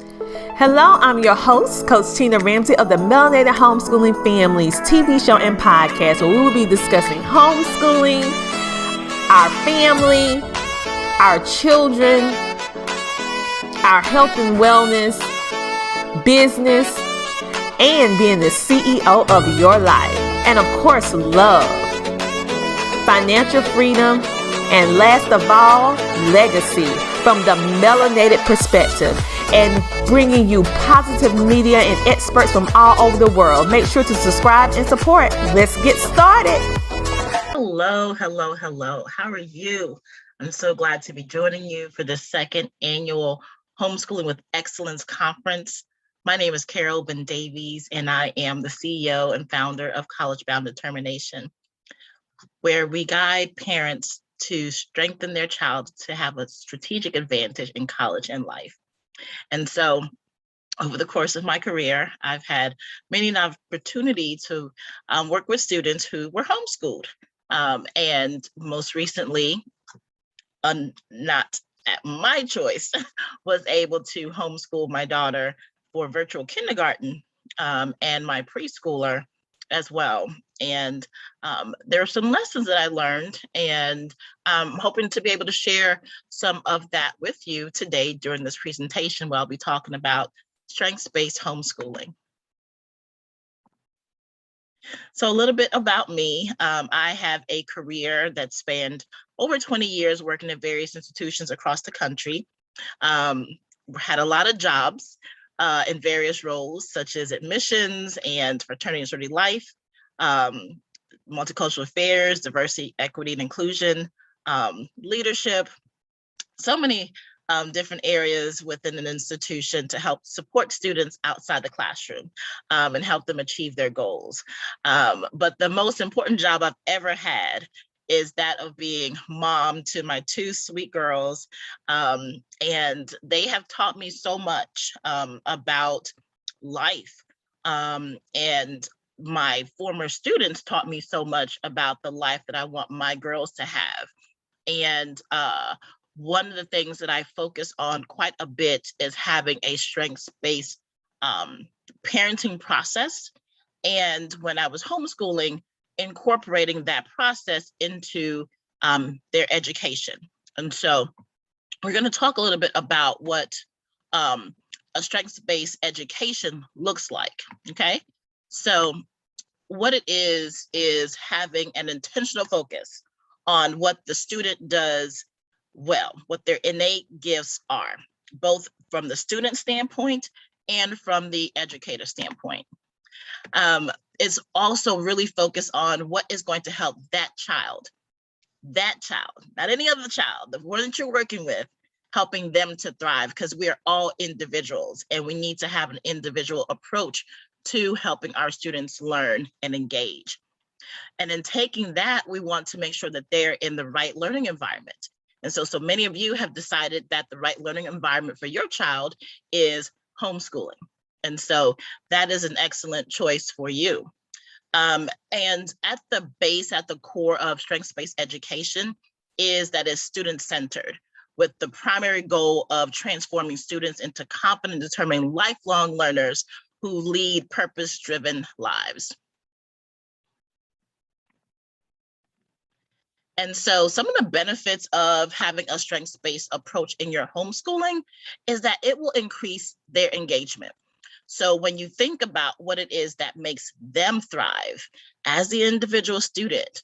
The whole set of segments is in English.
Hello, I'm your host, Coach Tina Ramsey of the Melanated Homeschooling Families TV show and podcast, where we will be discussing homeschooling, our family, our children, our health and wellness, business, and being the CEO of your life. And of course, love, financial freedom, and last of all, legacy from the melanated perspective, and bringing you positive media and experts from all over the world. Make sure to subscribe and support. Let's get started. Hello. How are you? I'm so glad to be joining you for the second annual Homeschooling with Excellence Conference. My name is Carol Ben-Davies, and I am the CEO and founder of College Bound Determination, where we guide parents to strengthen their child to have a strategic advantage in college and life. And so over the course of my career, I've had many an opportunity to work with students who were homeschooled. And most recently, not at my choice, was able to homeschool my daughter for virtual kindergarten and my preschooler as well. And there are some lessons that I learned, and I'm hoping to be able to share some of that with you today during this presentation, where I'll be talking about strengths-based homeschooling. So a little bit about me. I have a career that spanned over 20 years working at various institutions across the country. Had a lot of jobs in various roles, such as admissions and fraternity and sorority life, multicultural affairs, diversity, equity, and inclusion, leadership, so many different areas within an institution to help support students outside the classroom and help them achieve their goals. But the most important job I've ever had is that of being mom to my two sweet girls. And they have taught me so much about life. And my former students taught me so much about the life that I want my girls to have. And one of the things that I focus on quite a bit is having a strengths-based parenting process. And when I was homeschooling, incorporating that process into their education. And so we're going to talk a little bit about what a strengths-based education looks like, okay? So what it is having an intentional focus on what the student does well, what their innate gifts are, both from the student standpoint and from the educator standpoint. It's also really focused on what is going to help that child, not any other child, the one that you're working with, helping them to thrive, because we are all individuals and we need to have an individual approach to helping our students learn and engage. And in taking that, we want to make sure that they're in the right learning environment. And so many of you have decided that the right learning environment for your child is homeschooling. And so that is an excellent choice for you. And at the base, at the core of strengths-based education is that it's student-centered, with the primary goal of transforming students into confident, determined, lifelong learners who lead purpose-driven lives. And so some of the benefits of having a strengths-based approach in your homeschooling is that it will increase their engagement. So when you think about what it is that makes them thrive as the individual student,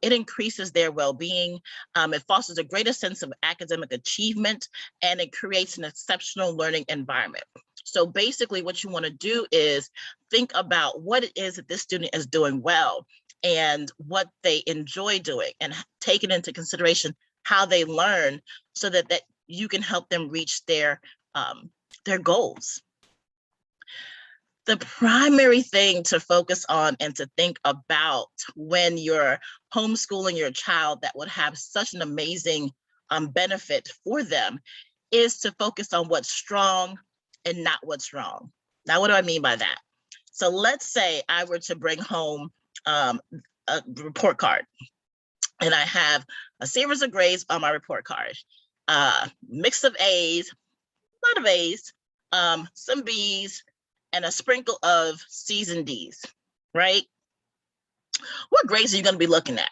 it increases their well-being, it fosters a greater sense of academic achievement, and it creates an exceptional learning environment. So basically what you want to do is think about what it is that this student is doing well and what they enjoy doing, and taking into consideration how they learn, so that you can help them reach their goals. The primary thing to focus on and to think about when you're homeschooling your child that would have such an amazing benefit for them is to focus on what's strong and not what's wrong. Now, what do I mean by that? So let's say I were to bring home a report card, and I have a series of grades on my report card, mix of A's, a lot of A's, some B's, and a sprinkle of C's and D's, right? What grades are you going to be looking at?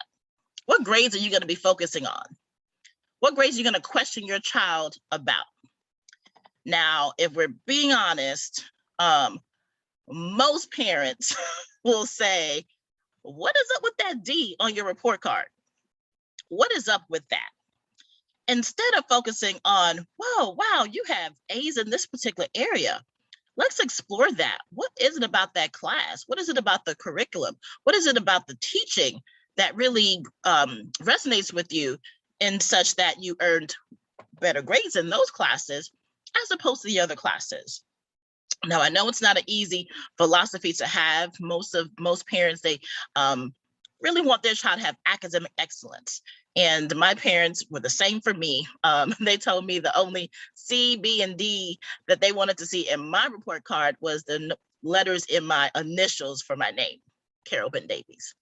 What grades are you going to be focusing on? What grades are you going to question your child about? Now, if we're being honest, most parents will say, what is up with that D on your report card? What is up with that? Instead of focusing on, whoa, wow, you have A's in this particular area. Let's explore that. What is it about that class? What is it about the curriculum? What is it about the teaching that really resonates with you in such that you earned better grades in those classes as opposed to the other classes? Now, I know it's not an easy philosophy to have. Most parents, they really want their child to have academic excellence. And my parents were the same for me. They told me the only C, B, and D that they wanted to see in my report card was the letters in my initials for my name, Carol Ben-Davies.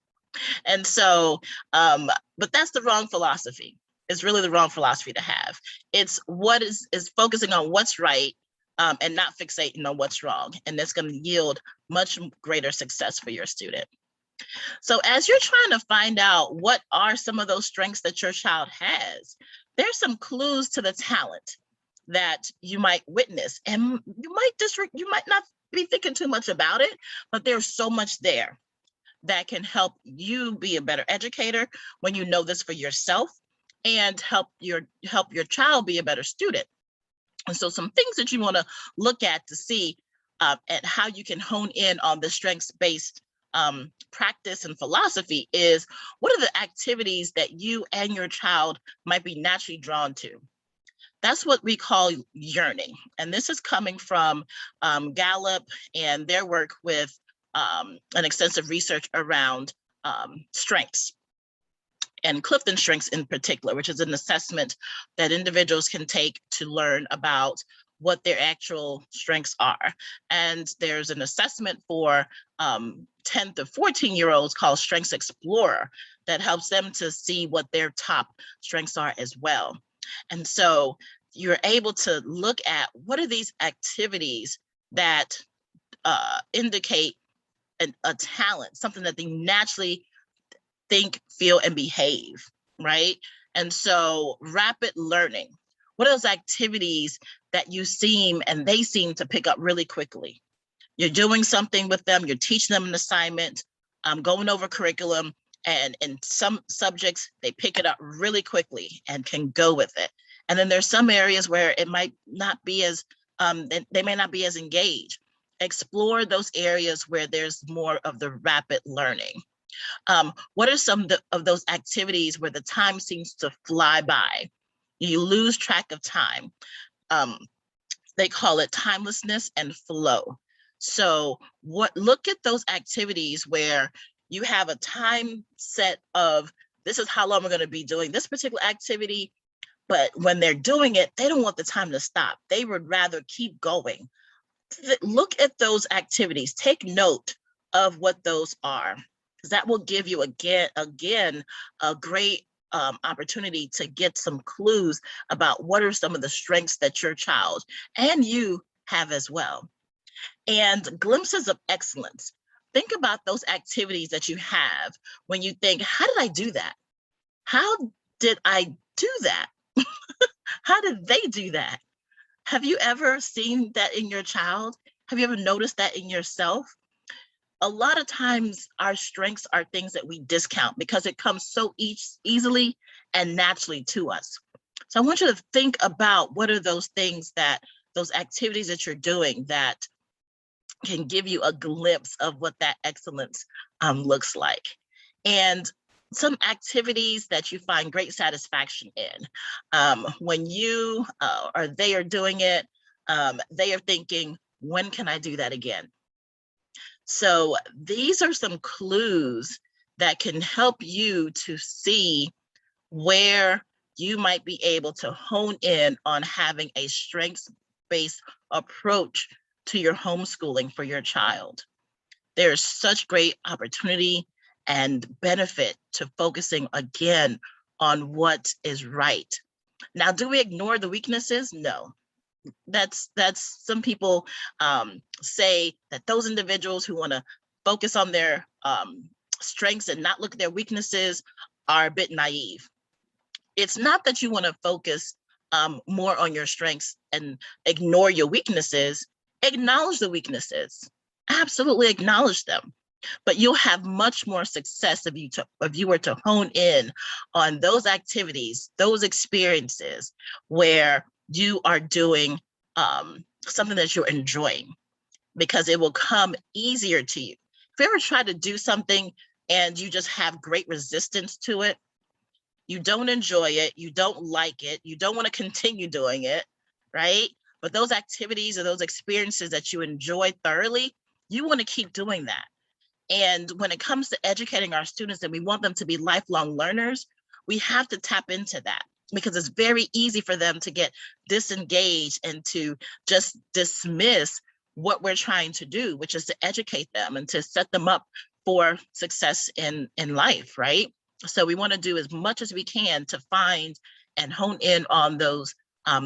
And so, but that's the wrong philosophy. It's really the wrong philosophy to have. It's what is focusing on what's right and not fixating on what's wrong. And that's going to yield much greater success for your student. So as you're trying to find out what are some of those strengths that your child has, there's some clues to the talent that you might witness. And you might not be thinking too much about it, but there's so much there that can help you be a better educator when you know this for yourself, and help your child be a better student. And so some things that you want to look at to see at how you can hone in on the strengths-based practice and philosophy is, what are the activities that you and your child might be naturally drawn to? That's what we call yearning. And this is coming from Gallup and their work with an extensive research around strengths, and Clifton Strengths in particular, which is an assessment that individuals can take to learn about what their actual strengths are. And there's an assessment for 10 to 14-year-olds called Strengths Explorer that helps them to see what their top strengths are as well. And so you're able to look at what are these activities that indicate a talent, something that they naturally think, feel, and behave, right? And so rapid learning, what are those activities that they seem to pick up really quickly? You're doing something with them, you're teaching them an assignment, going over curriculum, and in some subjects, they pick it up really quickly and can go with it. And then there's some areas where it might not be as, they may not be as engaged. Explore those areas where there's more of the rapid learning. What are some of those activities where the time seems to fly by? You lose track of time. They call it timelessness and flow. So look at those activities where you have a time set of, this is how long we're going to be doing this particular activity, but when they're doing it, they don't want the time to stop. They would rather keep going. Look at those activities, take note of what those are, because that will give you again a great opportunity to get some clues about what are some of the strengths that your child and you have as well. And glimpses of excellence. Think about those activities that you have when you think, how did I do that? How did I do that? How did they do that? Have you ever seen that in your child? Have you ever noticed that in yourself? A lot of times our strengths are things that we discount because it comes so easily and naturally to us. So I want you to think about what are those things, those activities that you're doing that can give you a glimpse of what that excellence looks like. And some activities that you find great satisfaction in. When you or they are doing it, they are thinking, when can I do that again? So these are some clues that can help you to see where you might be able to hone in on having a strengths-based approach to your homeschooling for your child. There's such great opportunity and benefit to focusing again on what is right. Now, do we ignore the weaknesses? No. some people say that those individuals who want to focus on their strengths and not look at their weaknesses are a bit naive. It's not that you want to focus more on your strengths and ignore your weaknesses. Acknowledge the weaknesses. Absolutely acknowledge them. But you'll have much more success if you were to hone in on those activities, those experiences where you are doing something that you're enjoying, because it will come easier to you. If you ever try to do something and you just have great resistance to it, you don't enjoy it, you don't like it, you don't want to continue doing it, right? But those activities or those experiences that you enjoy thoroughly, you want to keep doing that. And when it comes to educating our students and we want them to be lifelong learners, we have to tap into that, because it's very easy for them to get disengaged and to just dismiss what we're trying to do, which is to educate them and to set them up for success in life, right? So we want to do as much as we can to find and hone in on those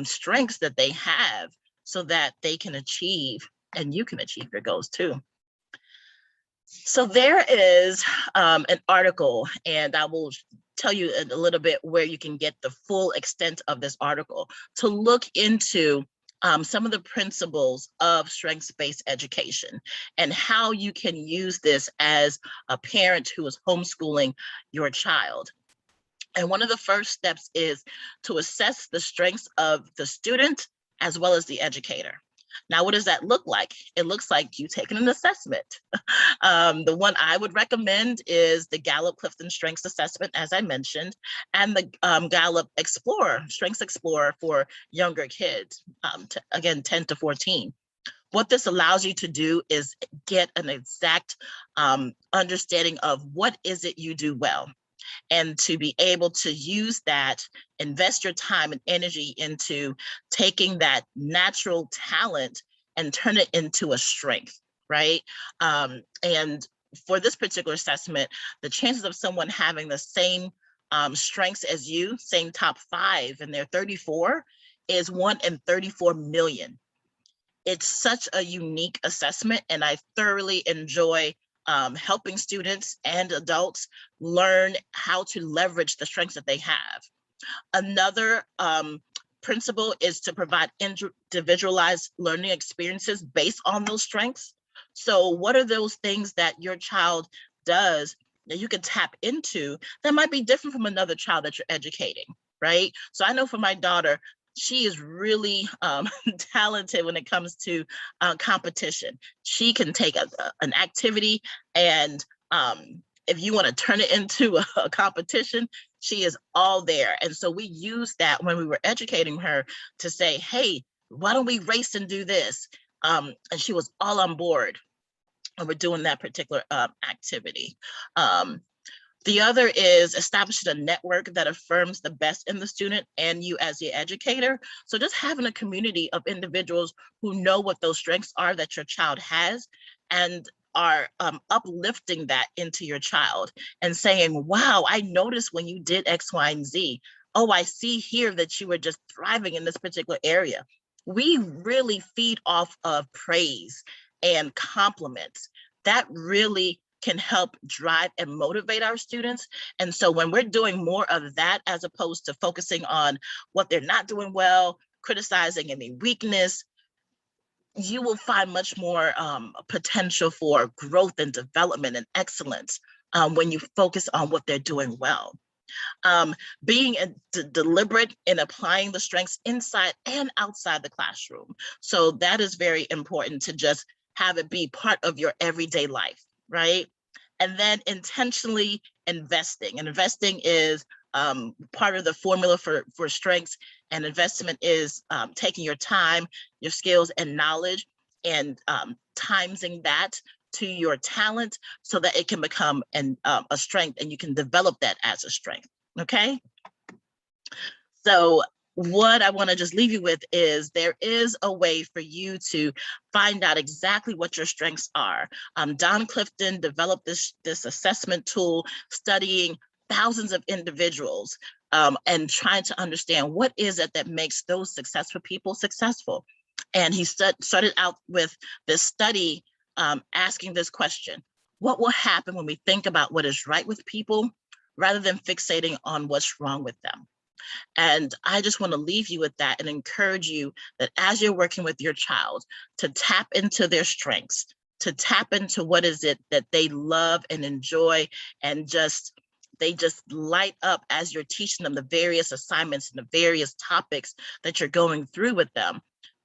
strengths that they have so that they can achieve, and you can achieve your goals too. So there is an article, and I will tell you a little bit where you can get the full extent of this article to look into some of the principles of strengths-based education and how you can use this as a parent who is homeschooling your child. And one of the first steps is to assess the strengths of the student as well as the educator. Now, what does that look like? It looks like you taking an assessment. The one I would recommend is the Gallup-Clifton Strengths Assessment, as I mentioned, and the Gallup Explorer, Strengths Explorer for younger kids, again, 10 to 14. What this allows you to do is get an exact understanding of what is it you do well, and to be able to use that, invest your time and energy into taking that natural talent and turn it into a strength, right? And for this particular assessment, the chances of someone having the same strengths as you, same top 5, and they're 34, is 1 in 34 million. It's such a unique assessment, and I thoroughly enjoy helping students and adults learn how to leverage the strengths that they have. Another principle is to provide individualized learning experiences based on those strengths. So what are those things that your child does that you can tap into that might be different from another child that you're educating, right? So I know for my daughter, she is really talented when it comes to competition. She can take an activity, and if you want to turn it into a competition, she is all there. And so we used that when we were educating her to say, hey, why don't we race and do this? And she was all on board. And we're doing that particular activity. The other is establishing a network that affirms the best in the student and you as the educator. So just having a community of individuals who know what those strengths are that your child has and are uplifting that into your child and saying, wow, I noticed when you did X, Y, and Z. Oh, I see here that you were just thriving in this particular area. We really feed off of praise and compliments. That really can help drive and motivate our students. And so when we're doing more of that, as opposed to focusing on what they're not doing well, criticizing any weakness, you will find much more potential for growth and development and excellence when you focus on what they're doing well. Being deliberate in applying the strengths inside and outside the classroom. So that is very important, to just have it be part of your everyday life, right? And then intentionally investing. And investing is part of the formula for strengths. And investment is taking your time, your skills, and knowledge, and timesing that to your talent so that it can become a strength, and you can develop that as a strength. Okay. So what I want to just leave you with is there is a way for you to find out exactly what your strengths are. Don Clifton developed this assessment tool, studying thousands of individuals and trying to understand what is it that makes those successful people successful. And he started out with this study asking this question: what will happen when we think about what is right with people rather than fixating on what's wrong with them? And I just want to leave you with that and encourage you that as you're working with your child, to tap into their strengths, to tap into what is it that they love and enjoy, and they just light up as you're teaching them the various assignments and the various topics that you're going through with them.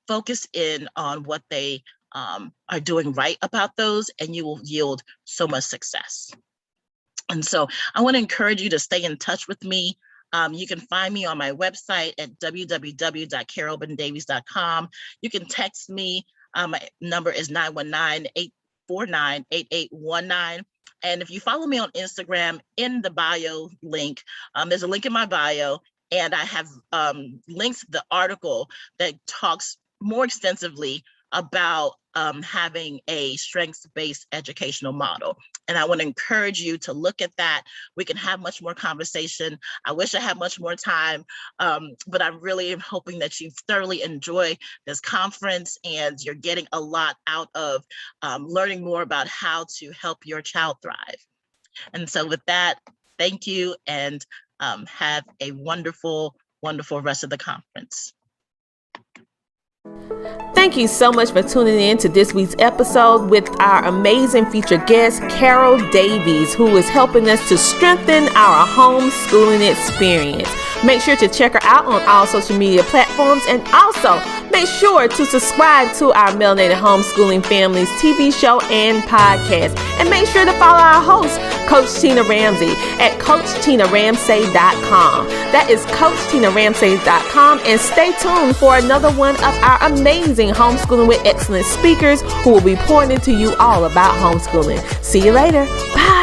Focus in on what they are doing right about those, and you will yield so much success. And so I want to encourage you to stay in touch with me. You can find me on my website at www.carolbendavies.com. You can text me. My number is 919-849-8819. And if you follow me on Instagram, in the bio link, there's a link in my bio, and I have links to the article that talks more extensively about having a strengths-based educational model. And I want to encourage you to look at that. We can have much more conversation. I wish I had much more time, but I really am hoping that you thoroughly enjoy this conference and you're getting a lot out of learning more about how to help your child thrive. And so with that, thank you, and have a wonderful, wonderful rest of the conference. Thank you so much for tuning in to this week's episode with our amazing featured guest, Carol Davies, who is helping us to strengthen our homeschooling experience. Make sure to check her out on all social media platforms, and also make sure to subscribe to our Melanated Homeschooling Families TV show and podcast. And make sure to follow our host, Coach Tina Ramsey, at CoachTinaRamsey.com. That is CoachTinaRamsey.com. And stay tuned for another one of our amazing Homeschooling with Excellence speakers who will be pouring into you all about homeschooling. See you later. Bye.